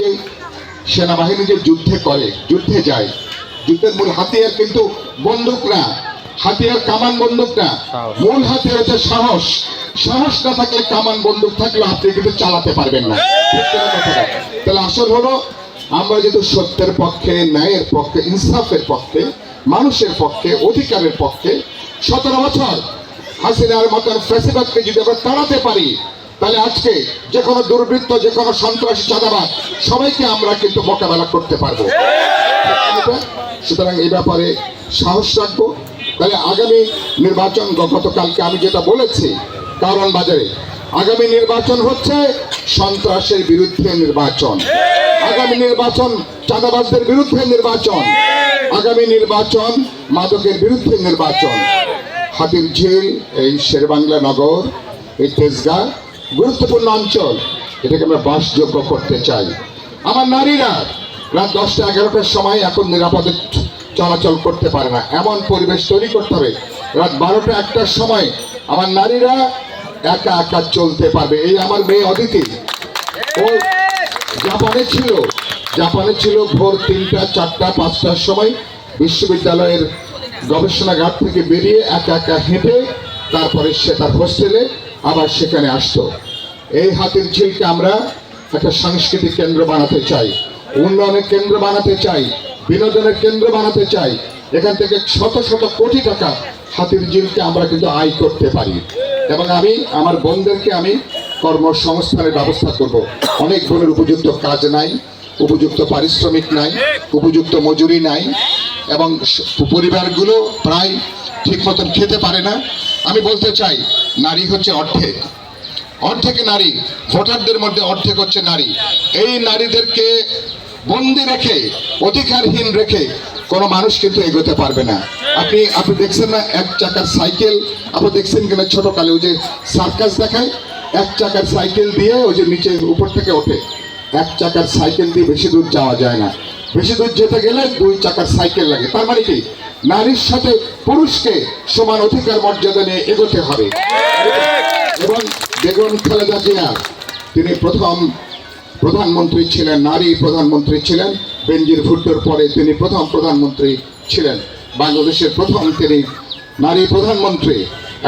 যে সেনাবাহিনী যে যুদ্ধে যায়, যুদ্ধের মূল হাতিয়ার কিন্তু বন্দুক না, হাতিয়ার কামান বন্দুক না, মূল হাতিয়ার হচ্ছে সাহস। সাহস না থাকলে কামান বন্দুক থাকলে আপনি কিন্তু চালাতে পারবেন না। তাহলে আসল হলো আমরা যেহেতু সত্যের পক্ষে, ন্যায়ের পক্ষে, ইনসাফের পক্ষে, মানুষের পক্ষে, অধিকারের পক্ষে, 17 বছর হাসিনার মতন ফ্যাসিবাদকে যদি আমরা তাড়াতে পারি, তাহলে আজকে যে কোনো দুর্বৃত্ত, যে কোনো সন্ত্রাসী, চাঁদাবাদ সবাইকে আমরা কিন্তু মোকাবেলা করতে পারবো। সুতরাং এই ব্যাপারে সাহস রাখবো। তাহলে আগামী নির্বাচন, গতকালকে আমি যেটা বলেছি কারণ বাজারে, আগামী নির্বাচন হচ্ছে সন্ত্রাসের বিরুদ্ধে নির্বাচন, আগামী নির্বাচন চাঁদাবাজদের বিরুদ্ধে নির্বাচন, আগামী নির্বাচন মাদকের বিরুদ্ধে নির্বাচন। হাতিরঝিল, এই শেরবাংলা নগর, এই তেজগাঁ গুরুত্বপূর্ণ অঞ্চল, এটাকে আমরা বাসযোগ্য করতে চাই। আমার নারীরা রাত 10টা 11টার সময় এখন নিরাপদে চলাচল করতে পারে না, এমন পরিবেশ তৈরি করতে হবে রাত 12টা 1টার সময় আমার নারীরা একা একা চলতে পারবে। এই আমার মেয়ে অদিতি, ও জাপানে ছিল ভোর 3টা 4টা 5টার সময় বিশ্ববিদ্যালয়ের গবেষণাগার থেকে বেরিয়ে একা একা হেঁটে তারপরে সে তার হোস্টেলে আবার সেখানে আসতো। এই হাতিরঝিলকে আমরা একটা সাংস্কৃতিক কেন্দ্র বানাতে চাই, উন্নয়নের কেন্দ্র বানাতে চাই, বিনোদনের কেন্দ্র বানাতে চাই। এখান থেকে শত শত কোটি টাকা হাতিরঝিলকে আমরা কিন্তু আয় করতে পারি। এবং আমি আমার বোনদেরকে আমি কর্মসংস্থানের ব্যবস্থা করব। অনেক বোনের উপযুক্ত কাজ নাই, উপযুক্ত পারিশ্রমিক নাই, উপযুক্ত মজুরি নাই, এবং পরিবারগুলো প্রায় ঠিক মতন খেতে পারে না। আমি বলতে চাই, নারী হচ্ছে অর্ধেকে নারী, ভোটারদের মধ্যে অর্ধেক হচ্ছে নারী। এই নারীদেরকে বন্দি রেখে, অধিকারহীন রেখে কোনো মানুষ কিন্তু এগোতে পারবে না। আপনি দেখছেন না এক চাকার সাইকেল, আপনি দেখছেন কিনা ছোটকালে ওই যে সার্কাস দেখায়, এক চাকার সাইকেল দিয়ে ওই যে নিচে উপর থেকে ওঠে, এক চাকার সাইকেল দিয়ে বেশি দূর যাওয়া যায় না, বেশি দূর যেতে গেলে 2 চাকার সাইকেল লাগে। তার মানে কি, নারীর সাথে পুরুষকে সমান অধিকার মর্যাদা নিয়ে এগোতে হবে। এবং বেগম খালেদা জিয়া, তিনি প্রথম প্রধানমন্ত্রী ছিলেন, নারী প্রধানমন্ত্রী ছিলেন। বেনজির ভুট্টোর পরে তিনি প্রথম প্রধানমন্ত্রী ছিলেন, বাংলাদেশের প্রথম তিনি নারী প্রধানমন্ত্রী।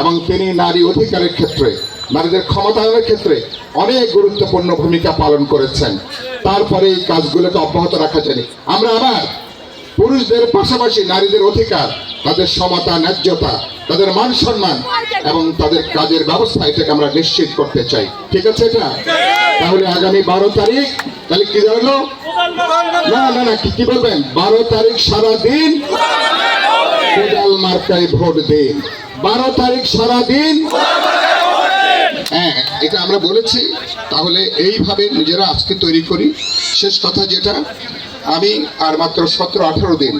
এবং তিনি নারী অধিকারের ক্ষেত্রে, নারীদের ক্ষমতায়নের ক্ষেত্রে অনেক গুরুত্বপূর্ণ ভূমিকা পালন করেছেন। তারপরে এই কাজগুলোকে অব্যাহত রাখা যায়নি। আমরা আবার পুরুষদের পাশাপাশি নারীদের অধিকার, তাদের সমতা, ন্যায্যতা, তাদের মান সম্মান এবং তাদের কাজের ব্যবস্থা, এটাকে আমরা নিশ্চিত করতে চাই। ঠিক আছে? এটা তাহলে আগামী 12 তারিখ, তাহলে কি হলো? না কি বলবেন? 12 তারিখ সারাদিন কোদাল মার্কায় ভোট দিন। 12 তারিখ সারাদিন, হ্যাঁ, এটা আমরা বলেছি। তাহলে এইভাবে নিজেরা আজকে তৈরি করি। শেষ কথা যেটা, আমি আর মাত্র 17-18 দিন,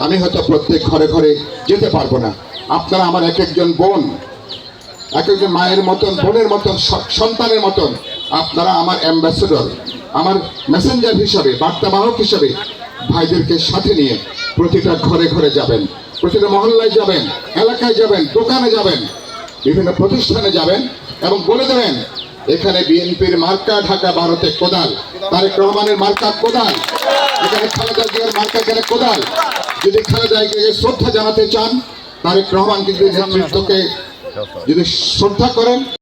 আমি হয়তো প্রত্যেক ঘরে ঘরে যেতে পারবো না। আপনারা আমার এক একজন বোন, এক একজন মায়ের মতন, বোনের মতন, সন্তানের মতন, আপনারা আমার অ্যাম্বাসেডর, আমার মেসেঞ্জার হিসাবে, বার্তাবাহক হিসাবে ভাইদেরকে সাথে নিয়ে প্রতিটা ঘরে ঘরে যাবেন, প্রতিটা মহল্লায় যাবেন, এলাকায় যাবেন, দোকানে যাবেন, বিভিন্ন প্রতিষ্ঠানে যাবেন এবং বলে দেবেন, এখানে বিএনপির মার্কা, ঢাকা 12-তে কোদাল, তারেক রহমানের মার্কা কোদাল, এখানে খালেদা জিয়ার মার্কা, এখানে কোদাল। যদি খালেদা জিয়াকে শ্রদ্ধা জানাতে চান, তারেক রহমান কিন্তু নেতৃত্বকে যদি শ্রদ্ধা করেন,